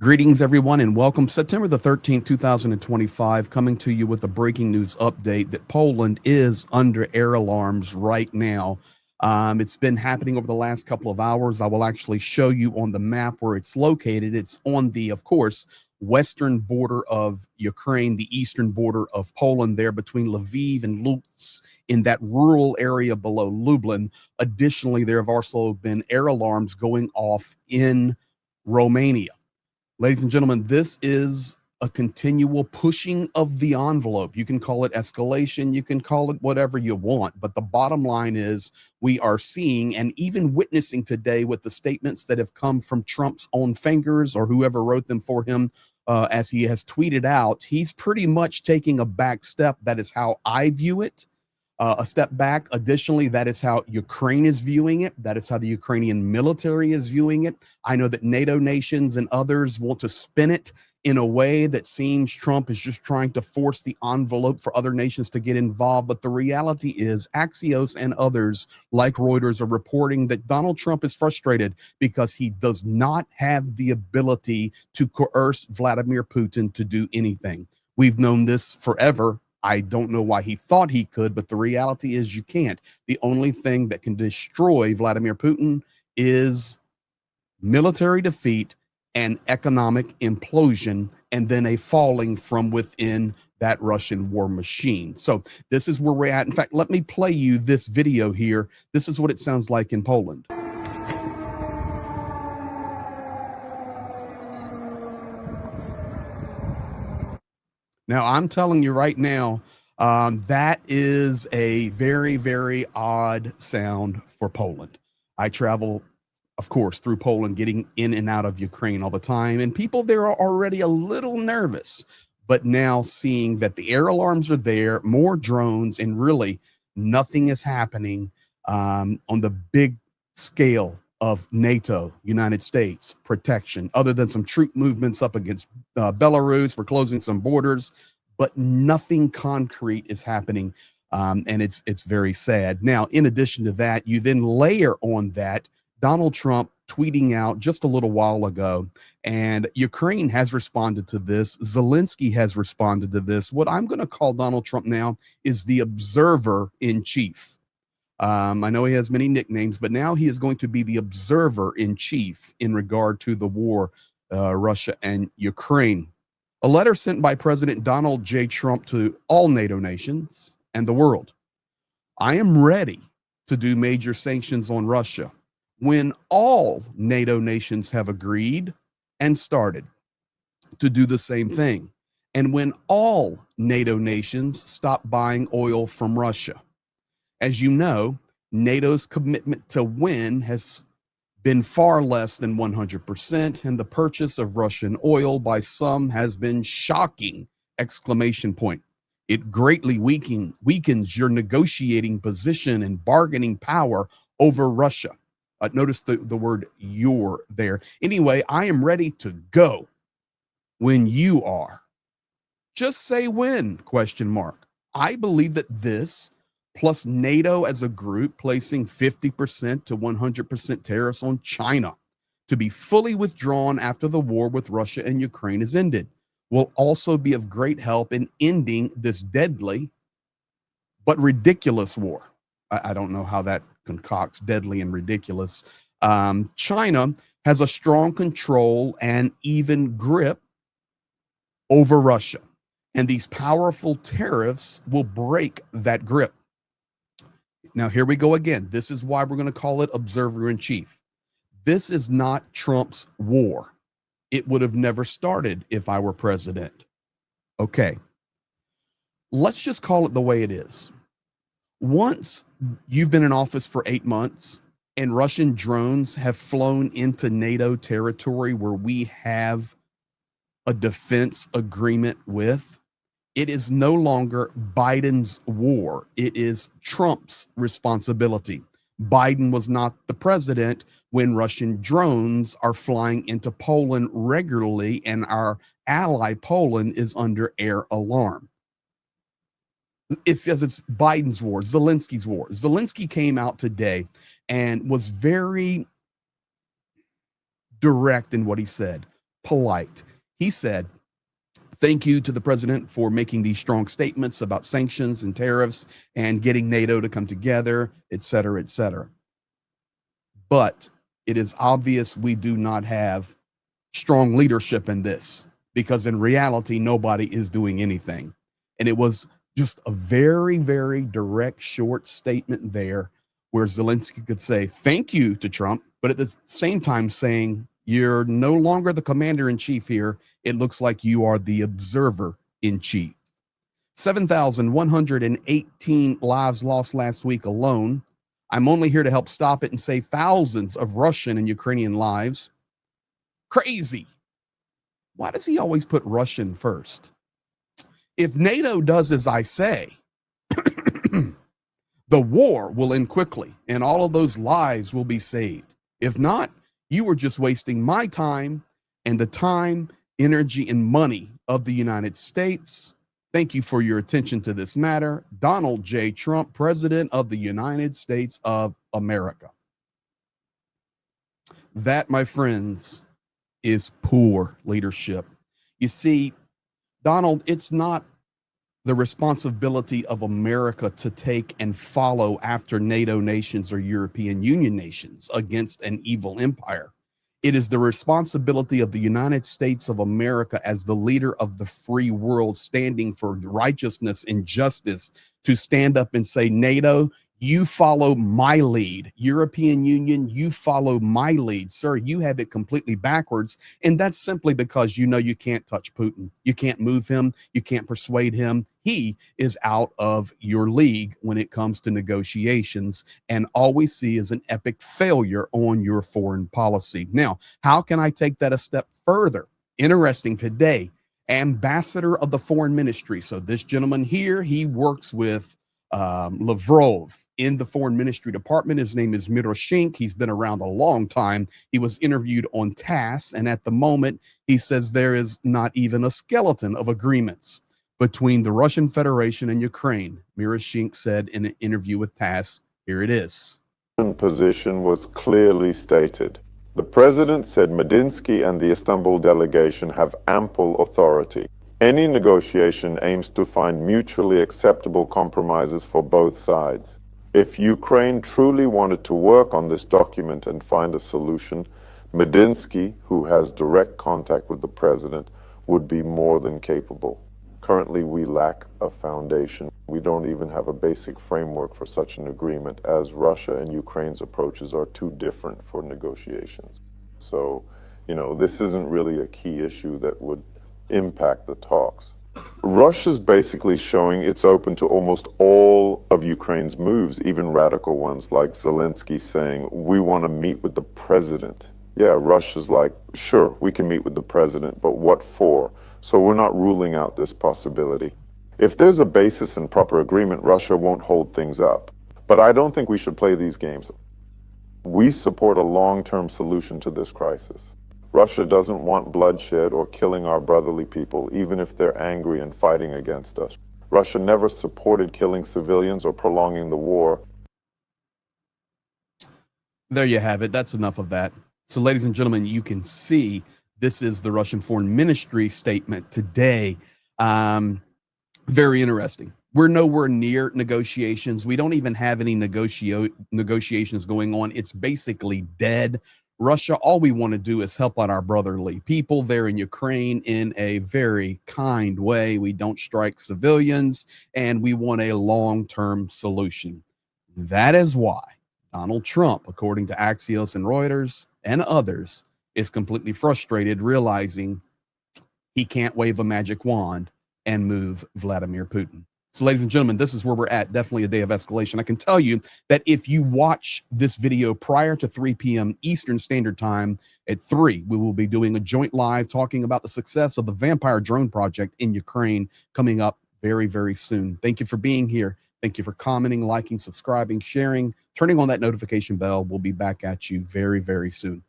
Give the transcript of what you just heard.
Greetings, everyone, and welcome. September the 13th, 2025, coming to you with a breaking news update that Poland is under air alarms right now. It's been happening over the last couple of hours. I will actually show you on the map where it's located. It's on the, of course, western border of Ukraine, the eastern border of Poland, there between Lviv and Lutsk, in that rural area below Lublin. Additionally, there have also been air alarms going off in Romania. Ladies and gentlemen, this is a continual pushing of the envelope. You can call it escalation, you can call it whatever you want, but the bottom line is we are seeing and even witnessing today with the statements that have come from Trump's own fingers or whoever wrote them for him, as he has tweeted out, he's pretty much taking a back step. That is how I view it. A step back. Additionally, that is how Ukraine is viewing it. That is how the Ukrainian military is viewing it. I know that NATO nations and others want to spin it in a way that seems Trump is just trying to force the envelope for other nations to get involved. But the reality is Axios and others like Reuters are reporting that Donald Trump is frustrated because he does not have the ability to coerce Vladimir Putin to do anything. We've known this forever. I don't know why he thought he could, but the reality is you can't. The only thing that can destroy Vladimir Putin is military defeat and economic implosion, and then a falling from within that Russian war machine. So this is where we're at. In fact, let me play you this video here. This is what it sounds like in Poland. Now, I'm telling you right now, that is a very, very odd sound for Poland. I travel, of course, through Poland, getting in and out of Ukraine all the time, and people there are already a little nervous. But now seeing that the air alarms are there, more drones, and really nothing is happening on the big scale of NATO, United States protection, other than some troop movements up against Belarus. We're closing some borders, but nothing concrete is happening. And it's very sad. Now, in addition to that, you then layer on that Donald Trump tweeting out just a little while ago, and Ukraine has responded to this. Zelenskyy has responded to this. What I'm going to call Donald Trump now is the observer in chief. I know he has many nicknames, but now he is going to be the observer in chief in regard to the war, Russia and Ukraine. A letter sent by President Donald J. Trump to all NATO nations and the world. I am ready to do major sanctions on Russia when all NATO nations have agreed and started to do the same thing, and when all NATO nations stop buying oil from Russia. As you know, NATO's commitment to win has been far less than 100%, and the purchase of Russian oil by some has been shocking! Exclamation point. It greatly weakens your negotiating position and bargaining power over Russia. Notice the word "your" there. Anyway, I am ready to go when you are. Just say when, question mark. I believe that this, plus NATO as a group placing 50% to 100% tariffs on China to be fully withdrawn after the war with Russia and Ukraine is ended, will also be of great help in ending this deadly but ridiculous war. I don't know how that concocts deadly and ridiculous. China has a strong control and even grip over Russia, and these powerful tariffs will break that grip. Now, here we go again. This is why we're going to call it observer in chief. This is not Trump's war. It would have never started if I were president. Okay. Let's just call it the way it is. Once you've been in office for 8 months and Russian drones have flown into NATO territory where we have a defense agreement with, it is no longer Biden's war. It is Trump's responsibility. Biden was not the president when Russian drones are flying into Poland regularly, and our ally Poland is under air alarm. It says it's Biden's war, Zelensky's war. Zelenskyy came out today and was very direct in what he said. polite. He said, thank you to the president for making these strong statements about sanctions and tariffs and getting NATO to come together, et cetera, et cetera. But it is obvious we do not have strong leadership in this, because in reality, nobody is doing anything. And it was just a very, very direct, short statement there where Zelenskyy could say thank you to Trump, but at the same time saying, you're no longer the commander in chief here. It looks like you are the observer in chief. 7,118 lives lost last week alone. I'm only here to help stop it and say thousands of Russian and Ukrainian lives. Crazy. Why does he always put Russian first? If NATO does as I say, the war will end quickly and all of those lives will be saved. If not, you are just wasting my time and the time, energy, and money of the United States. Thank you for your attention to this matter. Donald J. Trump, President of the United States of America. That, my friends, is poor leadership. You see, Donald, it's not the responsibility of America to take and follow after NATO nations or European Union nations against an evil empire. It is the responsibility of the United States of America as the leader of the free world standing for righteousness and justice to stand up and say, NATO, you follow my lead. European Union, you follow my lead. Sir, you have it completely backwards. And that's simply because you know you can't touch Putin. You can't move him. You can't persuade him. He is out of your league when it comes to negotiations, and all we see is an epic failure on your foreign policy. Now, how can I take that a step further? Interesting today, ambassador of the foreign ministry. So this gentleman here, he works with Lavrov in the foreign ministry department. His name is Miroshink. He's been around a long time. He was interviewed on TASS, and at the moment, he says there is not even a skeleton of agreements between the Russian Federation and Ukraine. Miroshink said in an interview with TASS, here it is. Position was clearly stated. The president said Medinsky and the Istanbul delegation have ample authority. Any negotiation aims to find mutually acceptable compromises for both sides. If Ukraine truly wanted to work on this document and find a solution, Medinsky, who has direct contact with the president, would be more than capable. Currently, we lack a foundation. We don't even have a basic framework for such an agreement, as Russia and Ukraine's approaches are too different for negotiations. So, this isn't really a key issue that would impact the talks. Russia's basically showing it's open to almost all of Ukraine's moves, even radical ones like Zelenskyy saying, we want to meet with the president. Yeah, Russia's like, sure, we can meet with the president, but what for? So we're not ruling out this possibility. If there's a basis in proper agreement, Russia won't hold things up. But I don't think we should play these games. We support a long-term solution to this crisis. Russia doesn't want bloodshed or killing our brotherly people, even if they're angry and fighting against us. Russia never supported killing civilians or prolonging the war. There you have it. That's enough of that. So, ladies and gentlemen, you can see this is the Russian Foreign Ministry statement today. Very interesting. We're nowhere near negotiations. We don't even have any negotiations going on. It's basically dead. Russia, all we want to do is help out our brotherly people there in Ukraine in a very kind way. We don't strike civilians, and we want a long-term solution. That is why Donald Trump, according to Axios and Reuters and others, is completely frustrated, realizing he can't wave a magic wand and move Vladimir Putin. So, ladies and gentlemen, this is where we're at. Definitely a day of escalation. I can tell you that if you watch this video prior to 3 p.m. Eastern Standard Time, at 3, we will be doing a joint live talking about the success of the Vampire Drone Project in Ukraine coming up very, very soon. Thank you for being here. Thank you for commenting, liking, subscribing, sharing, turning on that notification bell. We'll be back at you very, very soon.